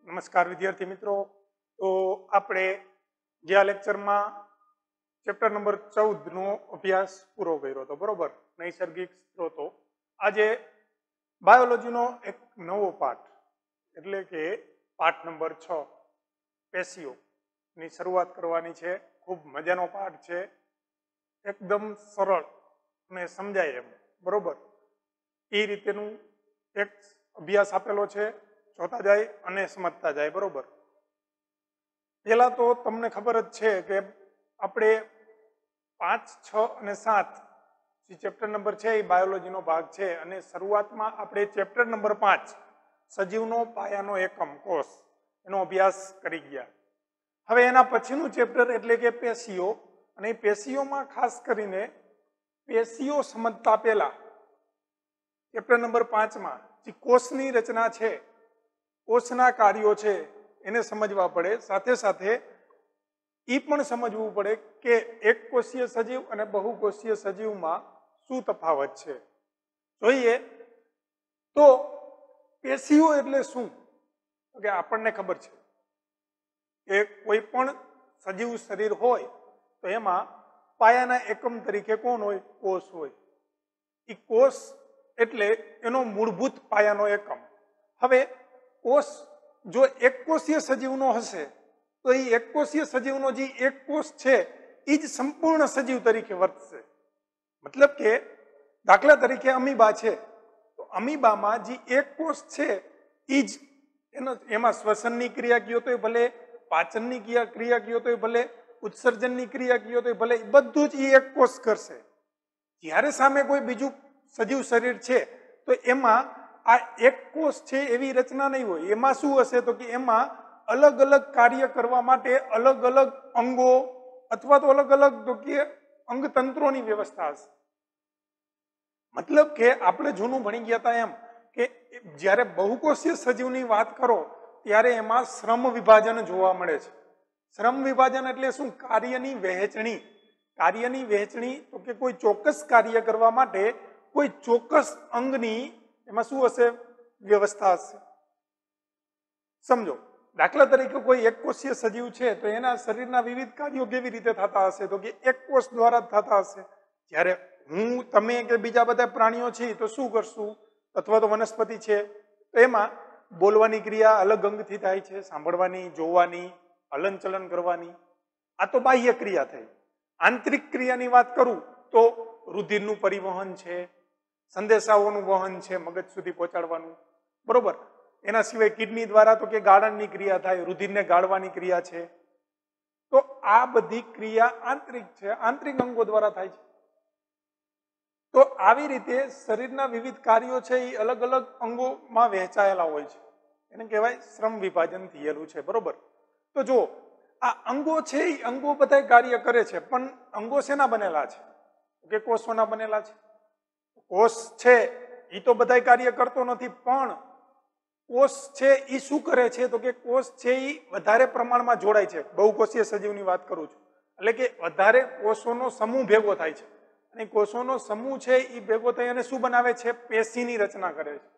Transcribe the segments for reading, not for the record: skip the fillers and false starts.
નમસ્કાર વિદ્યાર્થી મિત્રો। તો આપણે ગયા લેક્ચરમાં ચેપ્ટર નંબર 14 નો અભ્યાસ પૂરો કર્યો હતો, બરોબર। નૈસર્ગિક સ્ત્રોતો। આજે બાયોલોજીનો એક નવો પાઠ એટલે કે પાઠ નંબર 6 પેશીઓ ની શરૂઆત કરવાની છે। ખૂબ મજાનો પાઠ છે, એકદમ સરળ અને સમજાય એમ, બરોબર। એ રીતેનું એક અભ્યાસ આપેલો છે, જોતા જાય અને સમજતા જાય, બરોબર। પહેલા તો તમને ખબર જ છે કે આપણે 5, 6 અને 7 જે ચેપ્ટર નંબર છે એ બાયોલોજીનો ભાગ છે અને શરૂઆતમાં આપણે ચેપ્ટર નંબર 5 સજીવનો પાયાનો એકમ કોષ એનો અભ્યાસ કરી ગયા। હવે એના પછીનું ચેપ્ટર એટલે કે પેશીઓ, અને એ પેશીઓમાં ખાસ કરીને પેશીઓ સમજતા પહેલા ચેપ્ટર નંબર 5માં જે કોષની રચના છે, કોષના કાર્યો છે એને સમજવા પડે। સાથે સાથે એ પણ સમજવું પડે કે એક કોષીય સજીવ અને બહુકોષીય સજીવમાં શું તફાવત છે। જોઈએ તો પેશીઓ એટલે શું, કે આપણને ખબર છે કે કોઈ પણ સજીવ શરીર હોય તો એમાં પાયાના એકમ તરીકે કોણ હોય? કોષ હોય। એ કોષ એટલે એનો મૂળભૂત પાયાનો એકમ। હવે કોષ જો એક કોષીય સજીવનો હશે તો એ એક કોષીય સજીવનો જે એક કોષ છે એ જ સંપૂર્ણ સજીવ તરીકે વર્તશે। મતલબ કે દાખલા તરીકે અમીબા છે તો અમીબામાં જે એક કોષ છે એ જ એમાં શ્વસનની ક્રિયા કયો તો ભલે, પાચનની ક્રિયા કયો તો ભલે, ઉત્સર્જનની ક્રિયા કયો તો ભલે, બધું જ એ એક કોષ કરશે। જ્યારે સામે કોઈ બીજું સજીવ શરીર છે તો એમાં આ એક કોષ છે એવી રચના નહીં હોય। એમાં શું હશે તો કે એમાં અલગ અલગ કાર્ય કરવા માટે અલગ અલગ અંગો અથવા તો અલગ અલગ તો કે અંગતંત્રોની વ્યવસ્થા હશે। મતલબ કે આપણે જૂનું ભણી ગયા હતા એમ કે જ્યારે બહુકોષીય સજીવની વાત કરો ત્યારે એમાં શ્રમ વિભાજન જોવા મળે છે। શ્રમ વિભાજન એટલે શું? કાર્યની વહેંચણી। કાર્યની વહેંચણી તો કે કોઈ ચોક્કસ કાર્ય કરવા માટે કોઈ ચોક્કસ અંગની એમાં શું હશે? વ્યવસ્થા હશે। સમજો, દાખલા તરીકે કોઈ એક કોષીય સજીવ છે તો એના શરીરના વિવિધ કાર્યો કેવી રીતે થતા હશે તો કે એક કોષ દ્વારા જ થતા હશે। જ્યારે હું, તમે કે બીજા બધા પ્રાણીઓ છીએ તો શું કરશું? અથવા તો વનસ્પતિ છે તો એમાં બોલવાની ક્રિયા અલગ અંગથી થાય છે, સાંભળવાની, જોવાની, હલનચલન કરવાની, આ તો બાહ્ય ક્રિયા થઈ। આંતરિક ક્રિયાની વાત કરું તો રુધિરનું પરિવહન છે, સંદેશાઓનું વહન છે મગજ સુધી પહોંચાડવાનું, બરોબર। એના સિવાય કિડની દ્વારા તો કે ગાળણની ક્રિયા થાય, રુધિરને ગાળવાની ક્રિયા છે। તો આ બધી ક્રિયા આંતરિક છે, આંતરિક અંગો દ્વારા થાય છે। તો આવી રીતે શરીરના વિવિધ કાર્યો છે એ અલગ અલગ અંગોમાં વહેંચાયેલા હોય છે, એને કહેવાય શ્રમ વિભાજન થયેલું છે, બરોબર। તો જો આ અંગો છે એ અંગો બધા કાર્ય કરે છે, પણ અંગો શેના બનેલા છે? કે કોષોના બનેલા છે। કોષ છે એ તો બધા કાર્ય કરતો નથી, પણ કોષ છે એ શું કરે છે તો કે કોષ છે એ વધારે પ્રમાણમાં જોડાય છે। બહુકોષીય સજીવની વાત કરું છું, એટલે કે વધારે કોષોનો સમૂહ ભેગો થાય છે, અને કોષોનો સમૂહ છે એ ભેગો થઈ અને શું બનાવે છે? પેશીની રચના કરે છે।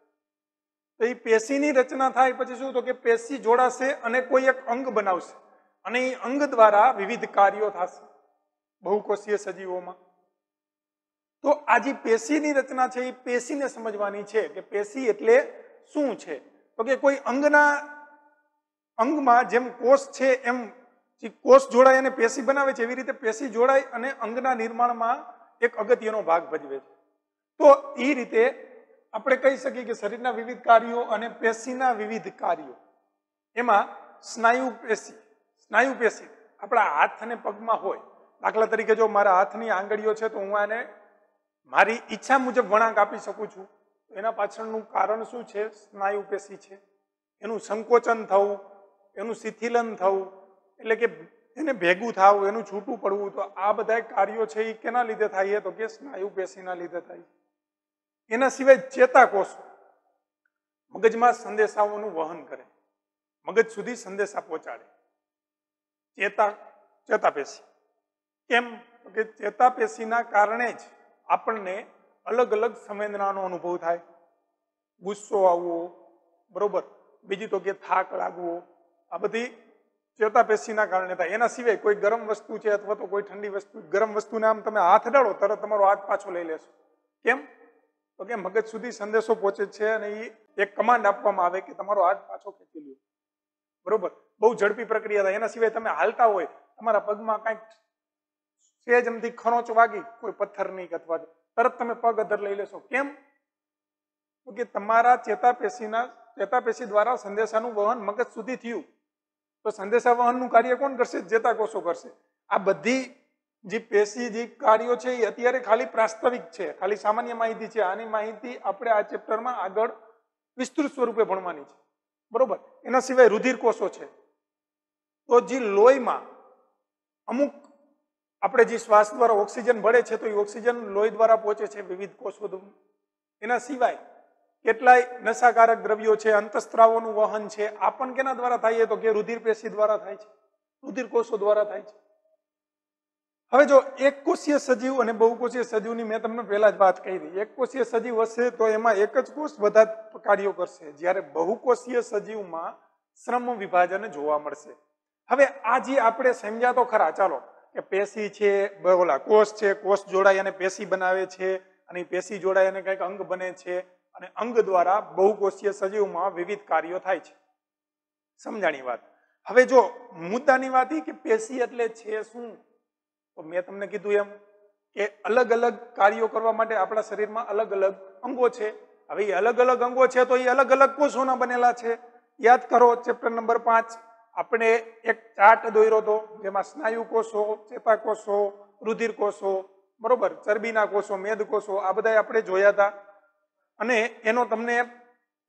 તો એ પેશીની રચના થાય પછી શું તો કે પેશી જોડાશે અને કોઈ એક અંગ બનાવશે, અને એ અંગ દ્વારા વિવિધ કાર્યો થશે બહુકોષીય સજીવોમાં। તો આ જે પેશીની રચના છે એ પેશીને સમજવાની છે કે પેશી એટલે શું છે તો કે કોઈ અંગમાં જેમ કોષ છે એમ જે કોષ જોડાય અને પેશી બનાવે છે એવી રીતે પેશી જોડાય અને અંગના નિર્માણમાં એક અગત્યનો ભાગ ભજવે છે। તો એ રીતે આપણે કહી શકીએ કે શરીરના વિવિધ કાર્યો અને પેશીના વિવિધ કાર્યો, એમાં સ્નાયુ પેશી આપણા હાથ અને પગમાં હોય। દાખલા તરીકે જો મારા હાથની આંગળીઓ છે તો હું આને મારી ઈચ્છા મુજબ વળાંક આપી શકું છું। એના પાછળનું કારણ શું છે? સ્નાયુ પેશી છે। એનું સંકોચન થવું, એનું શિથિલન થવું, એટલે કે એને ભેગું થવું, એનું છૂટું પડવું, તો આ બધા કાર્યો છે એ કેના લીધે થાય તો કે સ્નાયુ પેશીના લીધે થાય। એના સિવાય ચેતાકોષો મગજમાં સંદેશાઓનું વહન કરે, મગજ સુધી સંદેશા પહોંચાડે, ચેતાપેશી। કેમ કે ચેતાપેશીના કારણે જ આપણને અલગ અલગ સંવેદનાનો અનુભવ થાય। ગુસ્સો આવવો, બરોબર, બીજું તો કે થાક લાગવો, આ બધી ચેતાપેશીના કારણે થાય. એના સિવાય કોઈ ગરમ વસ્તુ છે અથવા તો કોઈ ઠંડી વસ્તુ, ગરમ વસ્તુને આમ તમે હાથ અડાડો તરત તમારો હાથ પાછો લઈ લેશો. કેમ? તો કે મગજ સુધી સંદેશો પહોંચે છે અને એ એક કમાન્ડ આપવામાં આવે કે તમારો હાથ પાછો ખેંચી લ્યો. બરોબર? બહુ ઝડપી પ્રક્રિયા થાય. એના સિવાય તમે હાલતા હોય, તમારા પગમાં કાંઈક સેજ એમથી ખરોચ વાગી કોઈ પથ્થરની અથવા તરત તમે પગ અધર લઈ લેશો. કેમ? તો કે તમારા ચેતાપેશી દ્વારા સંદેશાનું વહન મગજ સુધી થયું. તો સંદેશા વહનનું કાર્ય કોણ કરશે? ચેતાકોષો કરશે. આ બધી જે પેશી જે કાર્યો છે એ અત્યારે ખાલી પ્રાસ્તવિક છે, ખાલી સામાન્ય માહિતી છે. આની માહિતી આપણે આ ચેપ્ટરમાં આગળ વિસ્તૃત સ્વરૂપે ભણવાની છે. બરોબર? એના સિવાય રુધિર કોષો છે. તો જે લોહીમાં અમુક આપણે જે શ્વાસ દ્વારા ઓક્સિજન ભળે છે તો એ ઓક્સિજન લોહી દ્વારા પહોંચે છે વિવિધ કોષો. એના સિવાય કેટલાય નશાકારક દ્રવ્યો છે, અંતસ્ત્રાવોનું વહન છે. આ પણ કેના દ્વારા થાય? તો કે રુધિર પેશી દ્વારા થાય છે, રુધિર કોષો દ્વારા થાય છે. હવે જો એક કોષીય સજીવ અને બહુકોષીય સજીવની મેં તમને પહેલા જ વાત કરી હતી. એક કોષીય સજીવ હશે તો એમાં એક જ કોષ બધા કાર્યો કરશે, જ્યારે બહુકોષીય સજીવમાં શ્રમ વિભાજન જોવા મળશે. હવે આ જે આપણે સમજ્યા તો ખરા, ચાલો કે પેશી છે, ઓલા કોષ છે, કોષ જોડાય અને પેશી બનાવે છે, અને પેશી જોડાય અને કંઈક અંગ બને છે, અને અંગ દ્વારા બહુકોષીય સજીવમાં વિવિધ કાર્યો થાય છે. સમજાણી વાત. હવે જો મુદ્દાની વાત એ કે પેશી એટલે છે શું? તો મેં તમને કીધું એમ કે અલગ અલગ કાર્યો કરવા માટે આપણા શરીરમાં અલગ અલગ અંગો છે. હવે એ અલગ અલગ અંગો છે તો એ અલગ અલગ કોષોના બનેલા છે. યાદ કરો ચેપ્ટર નંબર 5 આપણે એક ચાર્ટ દોર્યો હતો, જેમાં સ્નાયુ કોષો, ચેતાકોષો, રુધિર કોષો, બરોબર, ચરબીના કોષો, મેદકોષો, આ બધા આપણે જોયા હતા. અને એનો તમને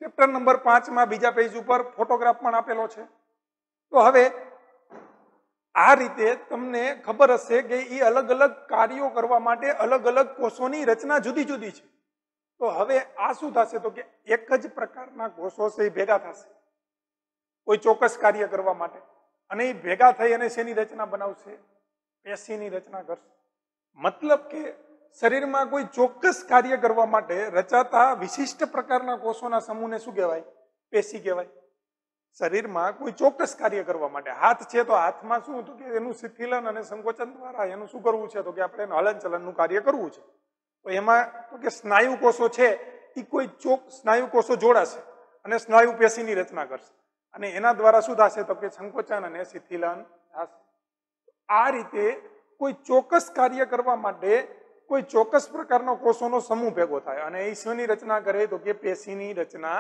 ચેપ્ટર નંબર 5 બીજા પેજ ઉપર ફોટોગ્રાફ પણ આપેલો છે. તો હવે આ રીતે તમને ખબર હશે કે એ અલગ અલગ કાર્યો કરવા માટે અલગ અલગ કોષોની રચના જુદી જુદી છે. તો હવે આ શું થશે? તો કે એક જ પ્રકારના કોષો છે એ ભેગા થશે કોઈ ચોક્કસ કાર્ય કરવા માટે, અને એ ભેગા થઈ અને શેની રચના બનાવશે? પેશીની રચના કરશે. મતલબ કે શરીરમાં કોઈ ચોક્કસ કાર્ય કરવા માટે રચાતા વિશિષ્ટ પ્રકારના કોષોના સમૂહને શું કહેવાય? પેશી કહેવાય. શરીરમાં કોઈ ચોક્કસ કાર્ય કરવા માટે, હાથ છે તો હાથમાં શું હતું કે એનું શિથિલન અને સંકોચન દ્વારા એનું શું કરવું છે? તો કે આપણે એનું હલનચલનનું કાર્ય કરવું છે. તો એમાં તો કે સ્નાયુ કોષો છે એ કોઈ સ્નાયુ કોષો જોડાશે અને સ્નાયુ પેશીની રચના કરશે, અને એના દ્વારા શું થશે? તો કે સંકોચન અને શિથિલન થશે. આ રીતે કોઈ ચોક્કસ કાર્ય કરવા માટે કોઈ ચોક્કસ પ્રકારનો કોષોનો સમૂહ ભેગો થાય, અને એ શેની રચના કરે? તો કે પેશીની રચના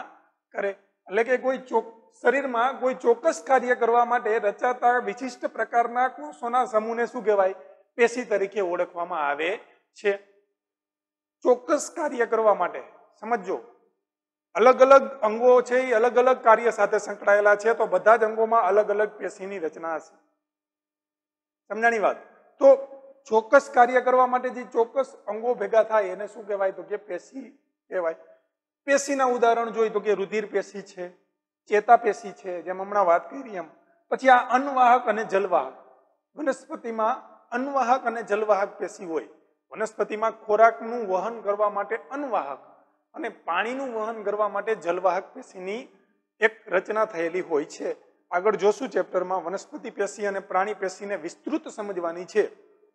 કરે. એટલે કે કોઈ શરીરમાં કોઈ ચોક્કસ કાર્ય કરવા માટે રચાતા વિશિષ્ટ પ્રકારના કોષોના સમૂહને શું કહેવાય? પેશી તરીકે ઓળખવામાં આવે છે. ચોક્કસ કાર્ય કરવા માટે સમજો, અલગ અલગ અંગો છે એ અલગ અલગ કાર્ય સાથે સંકળાયેલા છે, તો બધા જ અંગોમાં અલગ અલગ પેશીની રચના હશે. સમજાણી વાત? તો ચોક્કસ કાર્ય કરવા માટે જે ચોક્કસ અંગો ભેગા થાય એને શું કહેવાય? તો કે પેશી કહેવાય. પેશીના ઉદાહરણ જોઈએ તો કે રુધિર પેશી છે, ચેતાપેશી છે, જેમ હમણાં વાત કરી એમ. પછી આ અન્નવાહક અને જલવાહક. વનસ્પતિમાં અન્નવાહક અને જલવાહક પેશી હોય. વનસ્પતિમાં ખોરાકનું વહન કરવા માટે અન્નવાહક અને પાણીનું વહન કરવા માટે જલવાહક પેશીની એક રચના થયેલી હોય છે. આગળ જોશું ચેપ્ટરમાં વનસ્પતિ પેશી અને પ્રાણી પેશીને વિસ્તૃત સમજવાની છે.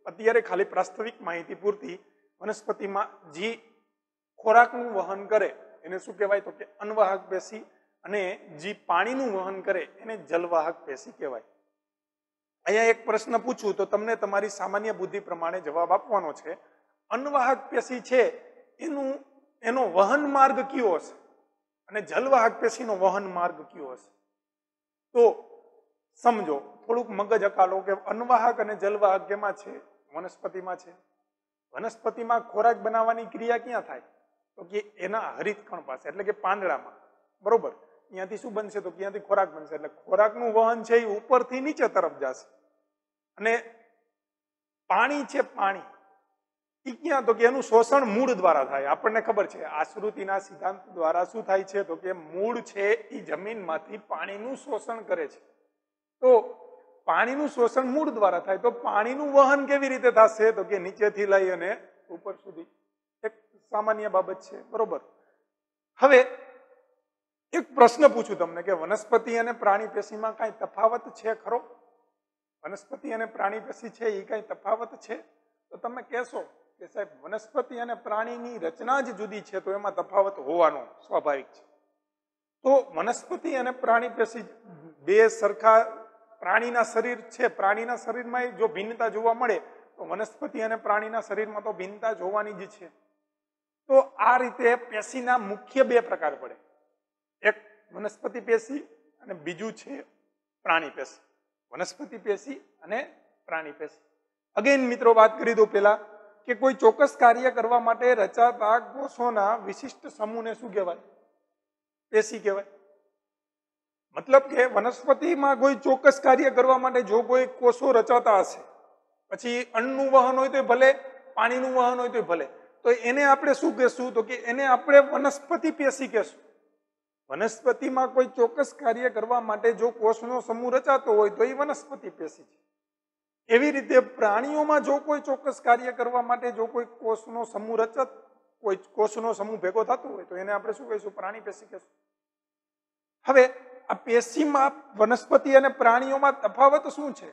અત્યારે ખાલી પ્રાસ્તવિક માહિતી પૂરતી વનસ્પતિમાં જે ખોરાકનું વહન કરે એને શું કહેવાય? તો કે અન્નવાહક પેશી, અને જે પાણીનું વહન કરે એને જલવાહક પેશી કહેવાય. અહીંયા એક પ્રશ્ન પૂછું તો તમને તમારી સામાન્ય બુદ્ધિ પ્રમાણે જવાબ આપવાનો છે. અન્નવાહક પેશી છે એનો વહન માર્ગ કયો હશે, અને જલવાહક પેશીનો વહન માર્ગ કયો હશે? તો સમજો, થોડુંક મગજ અકાલો કે અન્નવાહક અને જલવાહક કેમાં છે? વનસ્પતિમાં છે. વનસ્પતિમાં ખોરાક બનાવવાની ક્રિયા ક્યાં થાય? તો કે એના હરિતકણ પાસે, એટલે કે પાંદડામાં. બરોબર? ત્યાંથી શું બનશે? તો ત્યાંથી ખોરાક બનશે. એટલે ખોરાકનું વહન છે એ ઉપરથી નીચે તરફ જશે. અને પાણી છે, પાણી એ ક્યાં? તો કે એનું શોષણ મૂળ દ્વારા થાય. આપણને ખબર છે આશ્રુતિના સિદ્ધાંત દ્વારા શું થાય છે? તો કે મૂળ છે એ જમીનમાંથી પાણીનું શોષણ કરે છે. તો પાણીનું શોષણ મૂળ દ્વારા થાય, તો પાણીનું વહન કેવી રીતે થશે? તો કે નીચેથી લઈ અને ઉપર સુધી. એક સામાન્ય બાબત છે. બરોબર? હવે એક પ્રશ્ન પૂછું તમને કે વનસ્પતિ અને પ્રાણી પેશીમાં કાંઈ તફાવત છે ખરો? વનસ્પતિ અને પ્રાણી પેશી છે એ કાંઈ તફાવત છે? તો તમે કહેશો કે સાહેબ વનસ્પતિ અને પ્રાણીની રચના જ જુદી છે, તો એમાં તફાવત હોવાનો સ્વાભાવિક છે. તો વનસ્પતિ અને પ્રાણી પેશી બે સરખા પ્રાણીના શરીર છે, પ્રાણીના શરીરમાં જો ભિન્નતા જોવા મળે તો વનસ્પતિ અને પ્રાણીના શરીરમાં તો ભિન્નતા જોવાની જ છે. તો આ રીતે પેશીના મુખ્ય બે પ્રકાર પડે, એક વનસ્પતિ પેશી અને બીજું છે પ્રાણી પેશી. વનસ્પતિ પેશી અને પ્રાણી પેશી. અગેન મિત્રો વાત કરી દો પેલા કે કોઈ ચોક્કસ કાર્ય કરવા માટે રચાતા કોષોના વિશિષ્ટ સમૂહને શું કહેવાય? પેશી કહેવાય. મતલબ કે વનસ્પતિમાં કોઈ ચોક્કસ કાર્ય કરવા માટે જો કોઈ કોષો રચાતા હશે, પછી અન્નનું વહન હોય તો ભલે, પાણીનું વહન હોય તો ભલે, તો એને આપણે શું કહેશું? તો કે એને આપણે વનસ્પતિ પેશી કહેશું. વનસ્પતિમાં કોઈ ચોક્કસ કાર્ય કરવા માટે જો કોષનો સમૂહ રચાતો હોય તો એ વનસ્પતિ પેશી છે. એવી રીતે પ્રાણીઓમાં જો કોઈ ચોક્કસ કાર્ય કરવા માટે જો કોઈ કોષનો સમૂહ કોઈ કોષનો સમૂહ ભેગો થતો હોય તો એને આપણે શું કહીશું? પ્રાણી પેશી કહીશું. હવે આ પેશીમાં વનસ્પતિ અને પ્રાણીઓમાં તફાવત શું છે?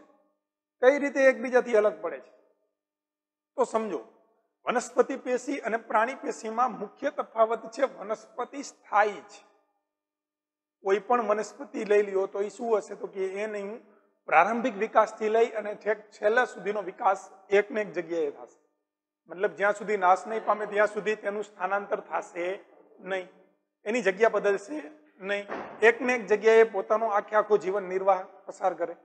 કઈ રીતે એકબીજાથી અલગ પડે છે? તો સમજો, વનસ્પતિ પેશી અને પ્રાણી પેશીમાં મુખ્ય તફાવત છે વનસ્પતિ સ્થાયી છે. કોઈ પણ વનસ્પતિ લઈ લ્યો તો એ શું હશે? તો કે એની પ્રારંભિક વિકાસથી લઈ અને છેલ્લા સુધીનો વિકાસ એક ને એક જગ્યાએ થશે. મતલબ જ્યાં સુધી નાશ નહીં પામે ત્યાં સુધી તેનું સ્થાનાંતર થશે નહીં, એની જગ્યા બદલશે નહીં, એક ને એક જગ્યાએ પોતાનો આખો જીવન નિર્વાહ પસાર કરે.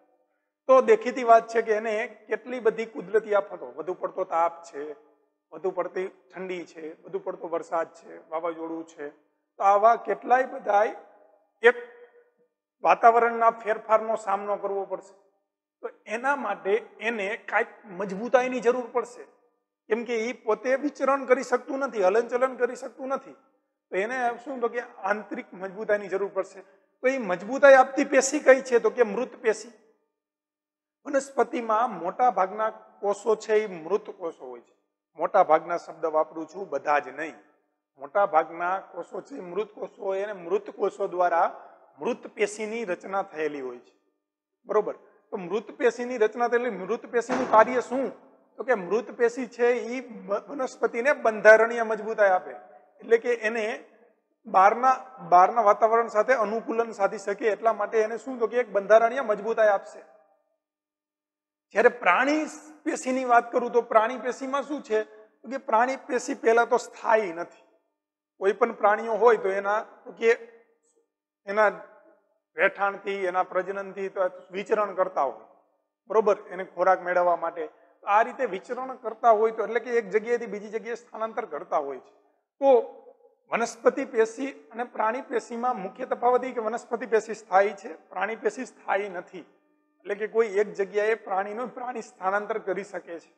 તો દેખીતી વાત છે કે એને કેટલી બધી કુદરતી આફતો, વધુ પડતો તાપ છે, વધુ પડતી ઠંડી છે, વધુ પડતો વરસાદ છે, વાવાઝોડું છે, તો આવા કેટલાય બધા એક વાતાવરણના ફેરફારનો સામનો કરવો પડશે. તો એના માટે એને કાંઈક મજબૂતાઈની જરૂર પડશે, કેમ કે એ પોતે વિચરણ કરી શકતું નથી, હલનચલન કરી શકતું નથી. તો એને શું? તો કે આંતરિક મજબૂતાઈની જરૂર પડશે. તો એ મજબૂતાઈ આપતી પેશી કઈ છે? તો કે મૃત પેશી. વનસ્પતિમાં મોટા ભાગના કોષો છે એ મૃત કોષો હોય છે. મોટા ભાગના શબ્દ વાપરું છું, બધા જ નહીં. મોટા ભાગના કોષો છે મૃત કોષો હોય અને મૃત કોષો દ્વારા મૃત પેશીની રચના થયેલી હોય છે. બરોબર? તો મૃત પેશીની રચના થયેલી મૃત પેશીનું કાર્ય શું? તો કે મૃત પેશી છે એ વનસ્પતિને બંધારણીય મજબૂતાઈ આપે, એટલે કે એને બહારના વાતાવરણ સાથે અનુકૂલન સાધી શકે એટલા માટે એને શું? તો કે એક બંધારણીય મજબૂતાઈ આપશે. જ્યારે પ્રાણી પેશીની વાત કરું તો પ્રાણી પેશીમાં શું છે? તો કે પ્રાણી પેશી પહેલા તો સ્થાયી નથી. કોઈ પણ પ્રાણીઓ હોય તો એના રહેઠાણથી, એના પ્રજનનથી વિચરણ કરતા હોય, બરોબર? એને ખોરાક મેળવવા માટે આ રીતે વિચરણ કરતા હોય તો એટલે કે એક જગ્યાએથી બીજી જગ્યાએ સ્થાનાંતર કરતા હોય છે. તો વનસ્પતિ પેશી અને પ્રાણી પેશીમાં મુખ્ય તફાવત એ કે વનસ્પતિ પેશી સ્થાયી છે, પ્રાણી પેશી સ્થાયી નથી. એટલે કે કોઈ એક જગ્યાએ પ્રાણી સ્થાનાંતર કરી શકે છે.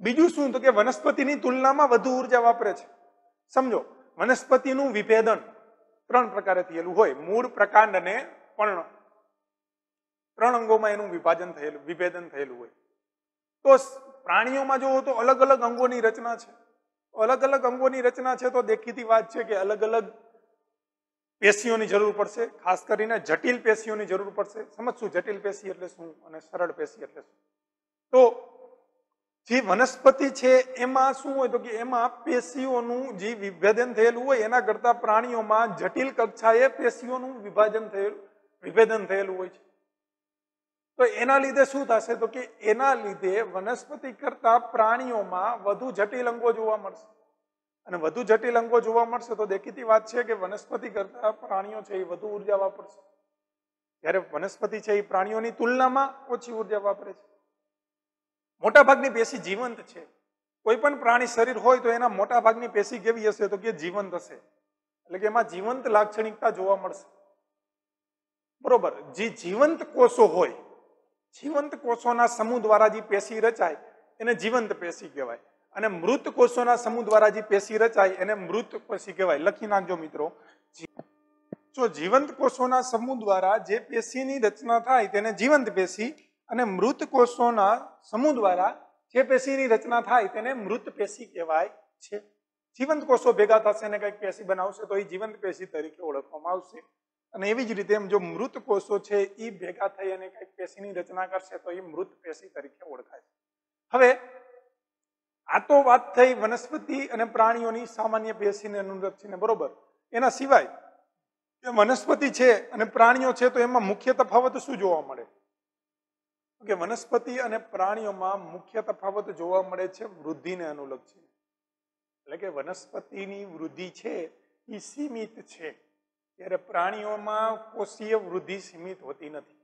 બીજું શું? તો કે વનસ્પતિની તુલનામાં વધુ ઉર્જા વાપરે છે. સમજો, વનસ્પતિનું વિભેદન 3 પ્રકારે થયેલું હોય, મૂળ, પ્રકાંડ અને પર્ણ. 3 અંગોમાં એનું વિભેદન થયેલું હોય. તો પ્રાણીઓમાં જોવો તો અલગ અલગ અંગોની રચના છે. અલગ અલગ અંગોની રચના છે તો દેખીતી વાત છે કે અલગ અલગ પેશીઓની જરૂર પડશે, ખાસ કરીને જટિલ પેશીઓની જરૂર પડશે. સમજશું જટિલ પેશી એટલે શું અને સરળ પેશી એટલે શું. તો જે વનસ્પતિ છે એમાં શું હોય? તો કે એમાં પેશીઓનું જે વિભેદન થયેલું હોય એના કરતા પ્રાણીઓમાં જટિલ કક્ષાએ પેશીઓનું વિભેદન થયેલું હોય છે. તો એના લીધે શું થશે? તો કે એના લીધે વનસ્પતિ કરતા પ્રાણીઓમાં વધુ જટિલ અંગો જોવા મળશે. અને વધુ જટિલ અંગો જોવા મળશે તો દેખીતી વાત છે કે વનસ્પતિ કરતા પ્રાણીઓ છે એ વધુ ઉર્જા વાપરશે, જ્યારે વનસ્પતિ છે એ પ્રાણીઓની તુલનામાં ઓછી ઉર્જા વાપરે છે. મોટા ભાગની પેશી જીવંત છે. કોઈ પણ પ્રાણી શરીર હોય તો એના મોટા ભાગની પેશી કેવી હશે? તો કે જીવંત હશે, એટલે કે એમાં જીવંત લાક્ષણિકતા જોવા મળશે. બરોબર? જે જીવંત કોષો હોય, જીવંત કોષોના સમૂહ દ્વારા જે પેશી રચાય એને જીવંત પેશી કહેવાય, અને મૃત કોષોના સમૂહ દ્વારા જે પેશી રચાય એને મૃત પેશી કહેવાય. લખી નાખજો મિત્રો. જો જીવંત કોષોના સમૂહ દ્વારા જે પેશીની રચના થાય તેને જીવંત પેશી, અને મૃત કોષોના સમૂહ દ્વારા જે પેશીની રચના થાય તેને મૃત પેશી કહેવાય છે. જીવંત કોષો ભેગા થશે અને કંઈક પેશી બનાવશે તો એ જીવંત પેશી તરીકે ઓળખવામાં આવશે. અને એવી જ રીતે એમ જો મૃત કોષો છે એ ભેગા થઈ અને કંઈક પેશીની રચના કરશે તો એ મૃત પેશી તરીકે ઓળખાય. હવે આ તો વાત થઈ વનસ્પતિ અને પ્રાણીઓની સામાન્ય પેશીને અનુલક્ષીને, બરોબર. એના સિવાય જે વનસ્પતિ છે અને પ્રાણીઓ છે તો એમાં મુખ્ય તફાવત શું જોવા મળે? કે વનસ્પતિ અને પ્રાણીઓમાં મુખ્ય તફાવત જોવા મળે છે વૃદ્ધિને અનુલક્ષીને. એટલે કે વનસ્પતિની વૃદ્ધિ છે એ સીમિત છે, ત્યારે પ્રાણીઓમાં કોષીય વૃદ્ધિ સીમિત હોતી નથી.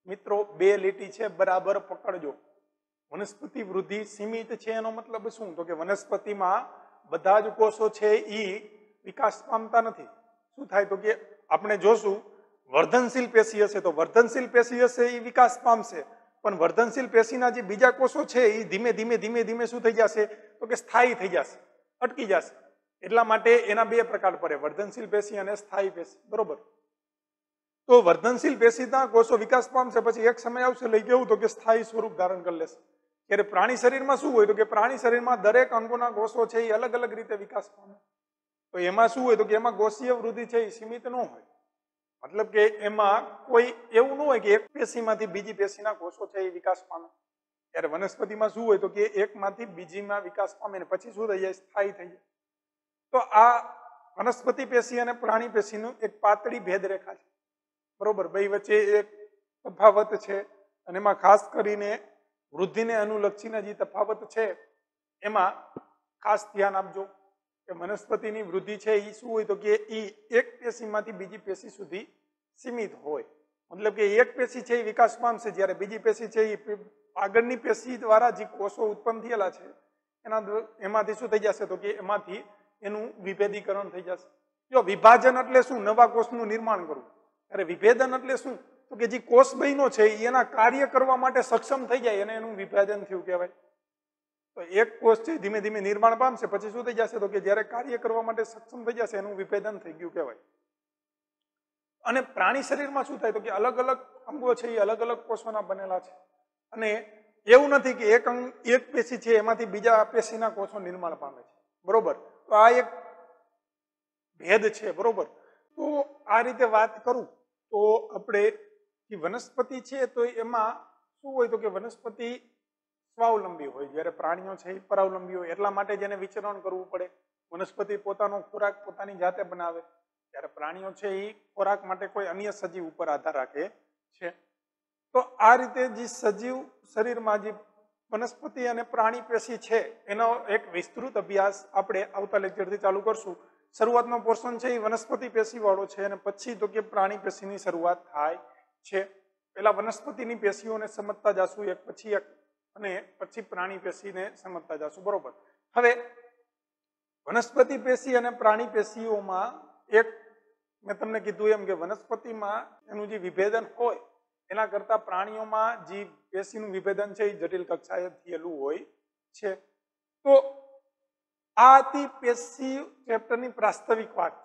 મિત્રો, બે લીટી છે, બરાબર પકડજો. વનસ્પતિ વૃદ્ધિ સીમિત છે એનો મતલબ શું? તો કે વનસ્પતિમાં બધા જ કોષો છે એ વિકાસ પામતા નથી. શું થાય? તો કે આપણે જોશું વર્ધનશીલ પેશી હશે તો વર્ધનશીલ પેશી હશે એ વિકાસ પામશે, પણ વર્ધનશીલ પેશીના જે બીજા કોષો છે એ ધીમે ધીમે ધીમે ધીમે શું થઈ જશે? તો કે સ્થાયી થઈ જશે, અટકી જશે. એટલા માટે એના બે પ્રકાર પડે, વર્ધનશીલ પેશી અને સ્થાયી પેશી, બરોબર. તો વર્ધનશીલ પેશીના કોષો વિકાસ પામશે, પછી એક સમય આવશે લઈ કેવું તો કે સ્થાયી સ્વરૂપ ધારણ કરી લેશે. ત્યારે પ્રાણી શરીરમાં શું હોય? તો કે પ્રાણી શરીરમાં દરેક અંગોના કોષો છે એ અલગ અલગ રીતે વિકાસ પામે. તો એમાં શું હોય? તો કે એમાં કોષીય વૃદ્ધિ છે એ સીમિત ન હોય. મતલબ કે એમાં કોઈ એવું ન હોય કે એક પેશીમાંથી બીજી પેશીના કોષો છે એ વિકાસ પામે. ત્યારે વનસ્પતિમાં શું હોય? તો કે એકમાંથી બીજીમાં વિકાસ પામે ને પછી શું થઈ જાય? સ્થાયી થઈ જાય. તો આ વનસ્પતિ પેશી અને પ્રાણી પેશીનું એક પાતળી ભેદરેખા છે, બરોબર. બે વચ્ચે એક તફાવત છે અને એમાં ખાસ કરીને વૃદ્ધિને અનુલક્ષીને જે તફાવત છે એમાં ખાસ ધ્યાન આપજો કે વનસ્પતિની વૃદ્ધિ છે એ શું હોય? તો કે એ એક પેશીમાંથી બીજી પેશી સુધી સીમિત હોય. મતલબ કે એક પેશી છે એ વિકાસ પામશે, જ્યારે બીજી પેશી છે એ આગળની પેશી દ્વારા જે કોષો ઉત્પન્ન થયેલા છે એમાંથી શું થઈ જશે? તો કે એમાંથી એનું વિભેદીકરણ થઈ જશે. જો વિભાજન એટલે શું? નવા કોષનું નિર્માણ કરવું. ત્યારે વિભેદન એટલે શું? તો કે જે કોષ બન્યો છે એના કાર્ય કરવા માટે સક્ષમ થઈ જાય અને એનું વિભાજન થયું કહેવાય. તો એક કોષ છે ધીમે ધીમે નિર્માણ પામશે, પછી શું થઈ જશે? તો કે જ્યારે કાર્ય કરવા માટે સક્ષમ થઈ જશે એનું વિભેદન થઈ ગયું કહેવાય. અને પ્રાણી શરીરમાં શું થાય? તો કે અલગ અલગ અંગો છે એ અલગ અલગ કોષોના બનેલા છે, અને એવું નથી કે એક પેશી છે એમાંથી બીજા પેશીના કોષો નિર્માણ પામે છે, બરોબર. તો આ એક ભેદ છે, બરોબર. તો આ રીતે વાત કરું તો આપણે વનસ્પતિ છે તો એમાં શું હોય? તો કે વનસ્પતિ સ્વાવલંબી હોય, જ્યારે પ્રાણીઓ છે એ પરાવલંબી હોય. એટલા માટે જેને વિચરણ કરવું પડે. વનસ્પતિ પોતાનો ખોરાક પોતાની જાતે બનાવે, ત્યારે પ્રાણીઓ છે એ ખોરાક માટે કોઈ અન્ય સજીવ ઉપર આધાર રાખે છે. તો આ રીતે જે સજીવ શરીરમાં જે વનસ્પતિ અને પ્રાણી પેશી છે એનો એક વિસ્તૃત અભ્યાસ આપણે આવતા લેક્ચરથી ચાલુ કરશું. શરૂઆતનો પોર્શન છે એ વનસ્પતિ પેશી વાળો છે અને પછી તો કે પ્રાણી પેશીની શરૂઆત થાય છે. પેલા વનસ્પતિની પેશીઓને સમજતા જશું એક પછી એક, અને પછી પ્રાણી પેશીને સમજતા જશું, બરોબર. હવે વનસ્પતિ પેશી અને પ્રાણી પેશીઓમાં એક મેં તમને કીધું એમ કે વનસ્પતિમાં એનું જે વિભેદન હોય એના કરતા પ્રાણીઓમાં જે પેશીનું વિભેદન છે એ જટિલ કક્ષાએ થયેલું હોય છે. તો આ હતી પેશી ચેપ્ટરની પ્રાસ્તવિક વાત.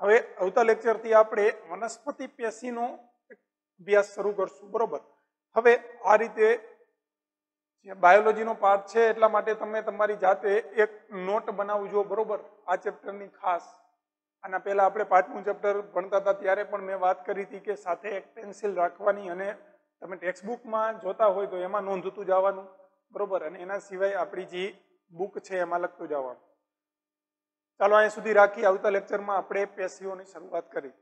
હવે આવતા લેક્ચરથી આપણે વનસ્પતિ પેશીનો અભ્યાસ શરૂ કરશું, બરોબર. હવે આ રીતે બાયોલોજીનો પાર્ટ છે એટલા માટે તમે તમારી જાતે એક નોટ બનાવજો, બરોબર. આ ચેપ્ટરની ખાસ. આના પહેલા આપણે 5મું ચેપ્ટર ભણતા હતા ત્યારે પણ મેં વાત કરી હતી કે સાથે એક પેન્સિલ રાખવાની અને તમે ટેક્સ્ટબુકમાં જોતા હોય તો એમાં નોંધતું જવાનું, બરોબર. અને એના સિવાય આપણી જે બુક છે એમાં લખતું જવાનું. ચાલો અહીંયા સુધી રાખી. આવતા લેક્ચરમાં આપણે પેશીઓની શરૂઆત કરી.